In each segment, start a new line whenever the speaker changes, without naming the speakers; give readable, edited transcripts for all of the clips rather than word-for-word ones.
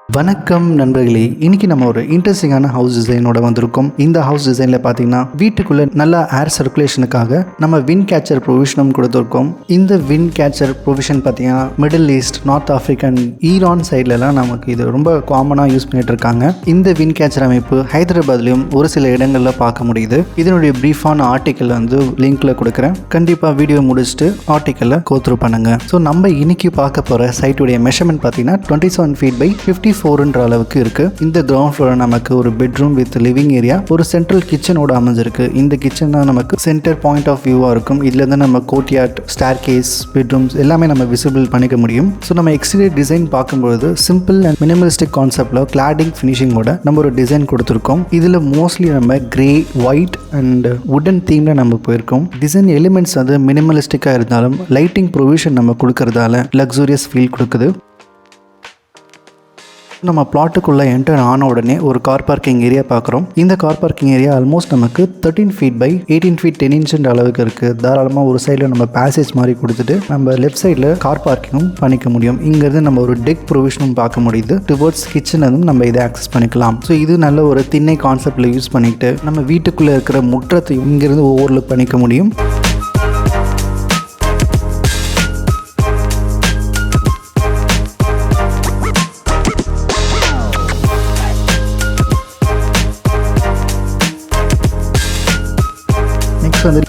வணக்கம் நண்பர்களே, இன்னைக்கு நம்ம ஒரு இன்ட்ரெஸ்டிங்கான ஹவுஸ் டிசைனோட வந்திருக்கோம். இந்த ஹவுஸ் டிசைனில் பார்த்தீங்கன்னா வீட்டுக்குள்ளே நல்லா ஏர் சர்க்குலேஷனுக்காக நம்ம விண்ட் கேச்சர் ப்ரொவிஷனும் கொடுத்துருக்கோம். இந்த விண்ட் கேச்சர் ப்ரொவிஷன் பார்த்தீங்கன்னா Middle East, North African, Iran சைட்லலாம் நமக்கு இது ரொம்ப காமனாக யூஸ் பண்ணிட்டு இருக்காங்க. இந்த விண்ட் கேச்சர் அமைப்பு ஹைதராபாத்லையும் ஒரு சில இடங்களில் பார்க்க முடியுது. இதனுடைய ப்ரீஃபான ஆர்டிக்கல் லிங்க்ல கொடுக்குறேன். கண்டிப்பாக வீடியோ முடிச்சுட்டு ஆர்டிக்கலை கோத்ரூ பண்ணுங்க. ஸோ நம்ம இன்னைக்கு பார்க்க போகிற சைட்டுடைய மெஷர்மெண்ட் பார்த்தீங்கன்னா 27 feet by 54 அளவுக்கு இருக்கு. இந்த கிரவுண்ட் ஃப்ளோர் நமக்கு ஒரு பெட்ரூம் வித் லிவிங் ஏரியா, ஒரு சென்ட்ரல் கிச்சனோட அமைஞ்சிருக்கு. இந்த கிச்சன் தான் நமக்கு சென்டர் பாயிண்ட் ஆஃப் வியூவா இருக்கும். இதுல இருந்து நம்ம கோர்ட்யார்ட், ஸ்டேர் கேஸ், பெட்ரூம்ஸ் எல்லாமே நம்ம விசிபிள் பண்ணிக்க முடியும். ஸோ நம்ம எக்ஸ்டீரியர் டிசைன் பார்க்கும்போது சிம்பிள் அண்ட் மினிமலிஸ்டிக் கான்செப்ட்ல கிளாடிங் ஃபினிஷிங்கோட நம்ம ஒரு டிசைன் கொடுத்துருக்கோம். இதுல மோஸ்ட்லி நம்ம கிரே, ஒயிட் அண்ட் வுடன் தீம்ல நம்ம போயிருக்கோம். டிசைன் எலிமெண்ட்ஸ் மினிமலிஸ்டிக்கா இருந்தாலும் லைட்டிங் ப்ரொவிஷன் நம்ம கொடுக்கறதால லக்ஸூரியஸ் ஃபீல் கொடுக்குது. நம்ம பிளாட்டுக்குள்ளே என்டர் ஆன உடனே ஒரு கார் பார்க்கிங் ஏரியா பார்க்குறோம். இந்த கார் பார்க்கிங் ஏரியா ஆல்மோஸ்ட் நமக்கு 13 feet by 18 feet 10 inch அளவுக்கு இருக்குது. தாராளமாக ஒரு சைடில் நம்ம பேசேஜ் மாதிரி கொடுத்துட்டு நம்ம லெஃப்ட் சைடில் கார் பார்க்கிங்கும் பண்ணிக்க முடியும். இங்கேருந்து நம்ம ஒரு டெக் ப்ரொவிஷனும் பார்க்க முடியுது. டுவர்ட்ஸ் கிச்சனும் நம்ம இதை ஆக்சஸ் பண்ணிக்கலாம். ஸோ இது நல்ல ஒரு திண்ணை கான்செப்டில் யூஸ் பண்ணிட்டு நம்ம வீட்டுக்குள்ளே இருக்கிற முற்றத்தை இங்கேருந்து ஓவர்லுக் பண்ணிக்க முடியும்.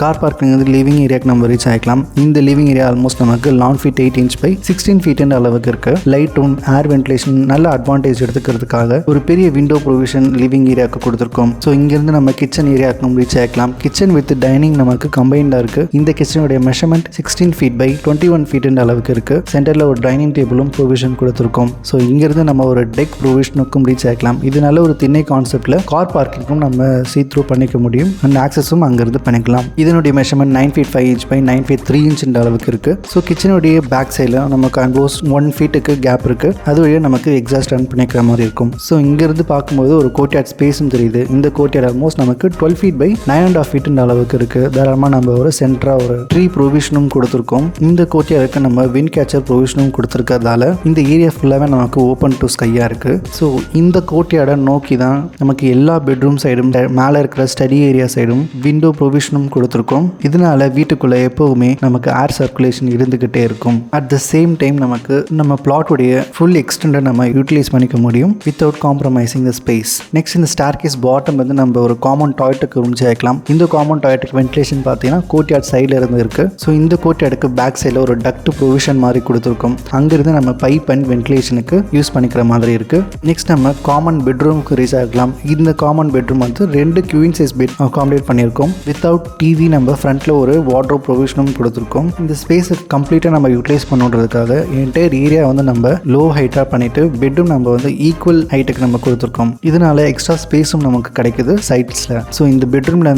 கார் பார்க்கிங் லிவிங் ஏரியாக்கு நம்ம ரீச் ஆகிக்கலாம். இந்த லிவிங் ஏரியா ஆல்மோஸ்ட் நமக்கு 11 feet 8 inch by 16 feet அளவுக்கு இருக்கு. லைட் ரூம், ஏர் வென்டிலேஷன் நல்ல அட்வான்டேஜ் எடுத்துக்கிறதுக்காக ஒரு பெரிய விண்டோ ப்ரொவிஷன் லிவிங் ஏரியாவுக்கு கொடுத்துருக்கோம். ஸோ இங்கிருந்து நம்ம கிச்சன் ஏரியாவுக்கு ரீச் ஆகிக்கலாம். கிச்சன் வித் டைனிங் நமக்கு கம்பைண்டா இருக்கு. இந்த கிச்சனுடைய மெஷர்மெண்ட் 16 feet by 21 feet அளவுக்கு இருக்கு. சென்டர்ல ஒரு டைனிங் டேபிளும் ப்ரொவிஷன் கொடுத்துருக்கோம். ஸோ இங்கிருந்து நம்ம ஒரு டெக் ப்ரொவிஷனுக்கும் ரீச் ஆகிக்கலாம். இது நல்ல ஒரு திண்ணை கான்செப்ட்ல கார் பார்க்கிங்கும் நம்ம சீ த்ரூ பண்ணிக்க முடியும். அண்ட் ஆக்சஸும் அங்கிருந்து பண்ணிக்கலாம். இதனுடைய measurement 9 feet 5 inch by 9 feet 3 inch அளவுக்கு இருக்கு. ஸோ கிச்சனுடைய பேக் சைடில் நமக்கு ஆல்மோஸ்ட் 1 feetக்கு கேப் இருக்கு. அது வழியாக நமக்கு எக்ஸாஸ்ட் ரன் பண்ணிக்கிற மாதிரி இருக்கும். ஸோ இங்கிருந்து பார்க்கும்போது ஒரு கோர்ட்யார்ட் ஸ்பேஸும் தெரியுது. இந்த கோர்ட்யார்ட் ஆல்மோஸ்ட் நமக்கு 12 feet by 9.5 feet அளவுக்கு இருக்கு. தாராளமாக நம்ம ஒரு சென்டரா ஒரு ட்ரீ ப்ரொவிஷனும் கொடுத்துருக்கோம். இந்த கோர்ட்யார்டுக்கு நம்ம விண்ட் கேச்சர் ப்ரொவிஷனும் கொடுத்துருக்கிறதால இந்த ஏரியா ஃபுல்லாகவே நமக்கு ஓப்பன் டு ஸ்கையா இருக்கு. ஸோ இந்த கோர்ட்யார்டை நோக்கி தான் நமக்கு எல்லா பெட்ரூம் சைடும், மேலே இருக்கிற ஸ்டடி ஏரியா சைடும் விண்டோ ப்ரொவிஷனும் கொடுத்துருக்கோம். இதனால வீட்டுக்குள்ள எப்பவுமே நமக்கு ஏர் சர்க்குலேஷன் இருந்துகிட்டே இருக்கும். அட் த சேம் டைம் நமக்கு நம்ம பிளாட்டுடைய ஃபுல் எக்ஸ்டெண்டை நம்ம யூட்டிலைஸ் பண்ணிக்க முடியும் without compromising the space. Next இந்த ஸ்டேர் கேஸ் பாட்டம் நம்ம ஒரு காமன் டாய்லெட்டுக்கு ரூம் சேர்க்கலாம். இந்த காமன் டாய்லெட்டுக்கு வென்டிலேஷன் பார்த்தீங்கன்னா கோர்ட்யார்ட் சைடில் இருந்து இருக்கு. ஸோ இந்த கோர்ட்யார்டுக்கு பேக் சைடில் ஒரு டக்ட் ப்ரொவிஷன் மாதிரி கொடுத்துருக்கோம். அங்கிருந்து நம்ம பைப் அண்ட் வென்டிலேஷனுக்கு யூஸ் பண்ணிக்கிற மாதிரி இருக்கு. நெக்ஸ்ட் நம்ம காமன் பெட்ரூமுக்கு ரீச் ஆகலாம். இந்த common bedroom 2 queen size bed accommodate பண்ணியிருக்கோம். வித்தவுட் டிவி நம்ம ஃப்ரண்ட்ல ஒரு வார்ட்ரோப் ப்ரொவிஷனும் கொடுத்துருக்கோம். இந்த ஸ்பேஸை கம்ப்ளீட்டாக நம்ம யூட்டிலைஸ் பண்ணுறதுக்காக என்டையர் ஏரியா நம்ம லோ ஹைட்டாக பண்ணிட்டு பெட்ரூம் நம்ம ஈக்குவல் ஹைட்டுக்கு நம்ம கொடுத்துருக்கோம். இதனால எக்ஸ்ட்ரா ஸ்பேஸும் நமக்கு கிடைக்குது சைட்ஸில். ஸோ இந்த பெட்ரூம்ல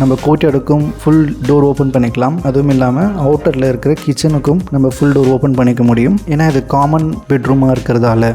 நம்ம கோர்ட்யார்டுக்கும் ஃபுல் டோர் ஓப்பன் பண்ணிக்கலாம். அதுவும் இல்லாமல் அவுட்டரில் இருக்கிற கிச்சனுக்கும் நம்ம ஃபுல் டோர் ஓப்பன் பண்ணிக்க முடியும். ஏன்னா இது காமன் பெட்ரூமாக இருக்கிறதால.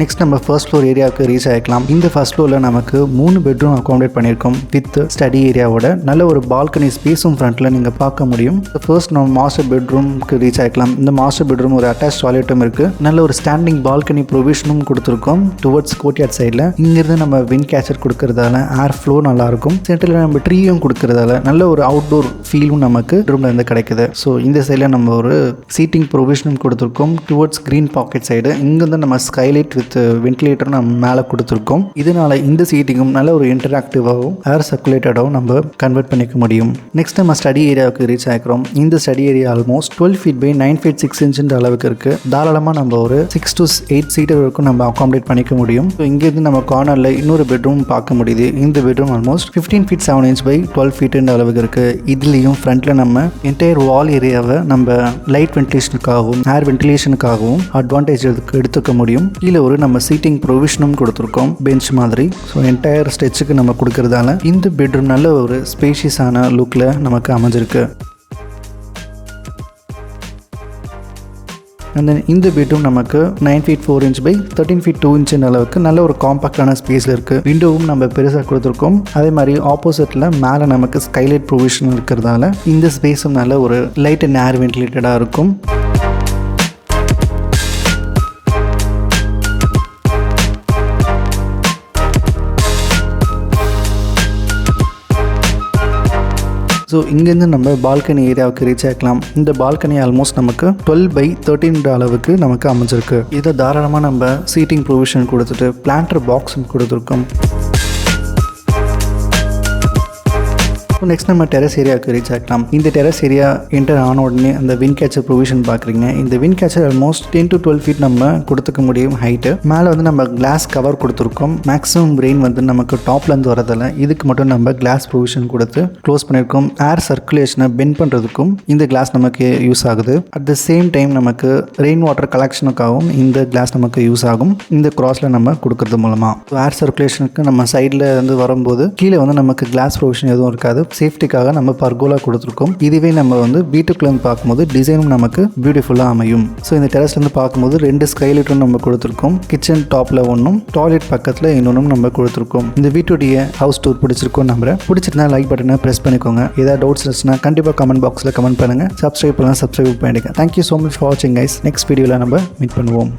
நெக்ஸ்ட் நம்ம ஃபர்ஸ்ட் ஃப்ளோர் ஏரியாவுக்கு ரீச் ஆகிக்கலாம். இந்த ஃபர்ஸ்ட் ஃப்ளோரில் நமக்கு 3 பெட்ரூம் அகாமடேட் பண்ணியிருக்கோம் வித் ஸ்டடி ஏரியாவோட. நல்ல ஒரு பால்கனி ஸ்பேஸும் ஃப்ரண்ட்டில் நீங்கள் பார்க்க முடியும். ஃபர்ஸ்ட் நம்ம மாஸ்டர் பெட்ரூம்க்கு ரீச் ஆகிக்கலாம். இந்த மாஸ்டர் பெட்ரூம் ஒரு அட்டாச் டாய்லெட்டும் இருக்குது. நல்ல ஒரு ஸ்டாண்டிங் பால்கனி ப்ரொவிஷனும் கொடுத்துருக்கோம் டுவர்ட்ஸ் கோர்ட்யார்ட் சைடில். இங்கிருந்து நம்ம விண்ட் கேச்சர் கொடுக்கறதால ஏர் ஃப்ளோ நல்லாயிருக்கும். சென்டரில் நம்ம ட்ரீயும் கொடுக்கறதால நல்ல ஒரு அவுட்டோர் ஃபீலும் நமக்கு ரூம்ல இருந்து கிடைக்குது. ஸோ இந்த சைடில் நம்ம ஒரு சீட்டிங் ப்ரொவிஷனும் கொடுத்துருக்கோம் டுவர்ட்ஸ் கிரீன் பாக்கெட் சைடு. இங்கிருந்து நம்ம ஸ்கைலைட் வித் வென்டிலேட்டர் நம்ம மேலே கொடுத்துருக்கோம். இதனால இந்த சீட்டிங்கும் நல்ல ஒரு இன்டராக்டிவாகவும் ஏர் சர்க்குலேட்டடாகவும் நம்ம கன்வெர்ட் பண்ணிக்க முடியும். நெக்ஸ்ட் நம்ம ஸ்டடி ஏரியாவுக்கு ரீச் ஆகிறோம். இந்த study area almost 12 feet by 9 feet 6 inch அளவுக்கு இருக்கு. தாராளமாக நம்ம ஒரு 6 to 8 சீட்டர் வரைக்கும் நம்ம அகாமடேட் பண்ணிக்க முடியும். இங்கிருந்து நம்ம கார்னர்ல இன்னொரு பெட்ரூம் பார்க்க முடியுது. இந்த bedroom almost 15 feet 7 inch by 12 feet அளவுக்கு இருக்கு. இதுலயும் ஃப்ரண்ட்ல நம்ம என்டையர் வால் ஏரியாவை நம்ம லைட் வென்டிலேஷனுக்காகவும் ஏர் வென்டிலேஷனுக்காகவும் அட்வான்டேஜ் எடுத்துக்க முடியும். கீழே ஒரு நம்ம சீட்டிங் ப்ரொவிஷனும் கொடுத்துருக்கோம் பெஞ்ச் மாதிரி. ஸோ என்டையர் ஸ்டெச்சுக்கு நம்ம கொடுக்கறதால இந்த பெட்ரூம் நல்ல ஒரு ஸ்பேஷியஸான லுக்கில் நமக்கு அமைஞ்சிருக்கு. அண்ட் தென் இந்த பெட்ரூம் நமக்கு 9 feet 4 inch by 13 feet 2 inch அளவுக்கு நல்ல ஒரு காம்பாக்டான ஸ்பேஸில் இருக்குது. விண்டோவும் நம்ம பெருசாக கொடுத்துருக்கோம். அதே மாதிரி ஆப்போசிட்டில் மேலே நமக்கு ஸ்கைலைட் ப்ரொவிஷன் இருக்கிறதால இந்த ஸ்பேஸும் நல்ல ஒரு லைட் அண்ட் ஏர் வென்டிலேட்டடாக இருக்கும். ஸோ இங்கேருந்து நம்ம பால்கனி ஏரியாவுக்கு ரீச் ஆகலாம். இந்த பால்கனி ஆல்மோஸ்ட் நமக்கு 12 by 13 அளவுக்கு நமக்கு அமைஞ்சிருக்கு. இதை தாராளமாக நம்ம சீட்டிங் ப்ரொவிஷன் கொடுத்துட்டு பிளான்டர் பாக்ஸும் கொடுத்துருக்கோம். நெக்ஸ்ட் நம்ம டெரஸ் ஏரியாவுக்கு ரீச் ஆகலாம். இந்த டெரஸ் ஏரியா என்டர் ஆன உடனே அந்த வின் கேச்சர் ப்ரொவிஷன் பார்க்குறீங்க. இந்த win catcher almost 10 to 12 feet நம்ம கொடுத்துக்க முடியும் ஹைட்டு. மேலே வந்து நம்ம கிளாஸ் கவர் கொடுத்துருக்கோம். மேக்ஸிமம் ரெயின் வந்து நமக்கு டாப்லேருந்து வரதில்ல. இதுக்கு மட்டும் நம்ம கிளாஸ் ப்ரொவிஷன் கொடுத்து க்ளோஸ் பண்ணியிருக்கோம். ஏர் சர்க்குலேஷனை பெண்ட் பண்ணுறதுக்கும் இந்த கிளாஸ் நமக்கு யூஸ் ஆகுது. அட் த சேம் டைம் நமக்கு ரெயின் வாட்டர் கலெக்ஷனுக்காகவும் இந்த கிளாஸ் நமக்கு யூஸ் ஆகும். இந்த கிராஸில் நம்ம கொடுக்கறது மூலமாக ஏர் சர்க்குலேஷனுக்கு நம்ம சைடில் வந்து வரும்போது கீழே வந்து நமக்கு கிளாஸ் ப்ரொவிஷன் எதுவும் இருக்காது. சேஃப்டிக்காக நம்ம பர்கோலா கொடுத்துருக்கோம். இதுவே நம்ம வந்து வீட்டுக்குள்ளேருந்து பார்க்கும்போது டிசைனும் நமக்கு பியூட்டிஃபுல்லாக அமையும். ஸோ இந்த டெரஸ்லேருந்து பார்க்கும்போது 2 ஸ்கைலைட்டும் நம்ம கொடுத்துருக்கோம். கிச்சன் டாப்பில் ஒன்றும், டாய்லெட் பக்கத்தில் இன்னொன்றும் நம்ம கொடுத்துருக்கோம். இந்த வீட்டுடைய ஹவுஸ் டூர் பிடிச்சிருக்கோம். நம்புறேன். பிடிச்சிருந்தா லைக் பட்டனை ப்ரெஸ் பண்ணிக்கோங்க. ஏதாவது டவுட்ஸ் இருந்துச்சுன்னா கண்டிப்பாக கமெண்ட் பாக்ஸில் கமெண்ட் பண்ணுங்கள். சப்ஸ்கிரைப் பண்ணலாம், சப்ஸ்கிரைப் பண்ணிடுங்க. தேங்க்யூ ஸோ மச் ஃபார் வாட்சிங் கைஸ். நெக்ஸ்ட் வீடியோவில் நம்ம மீட் பண்ணுவோம்.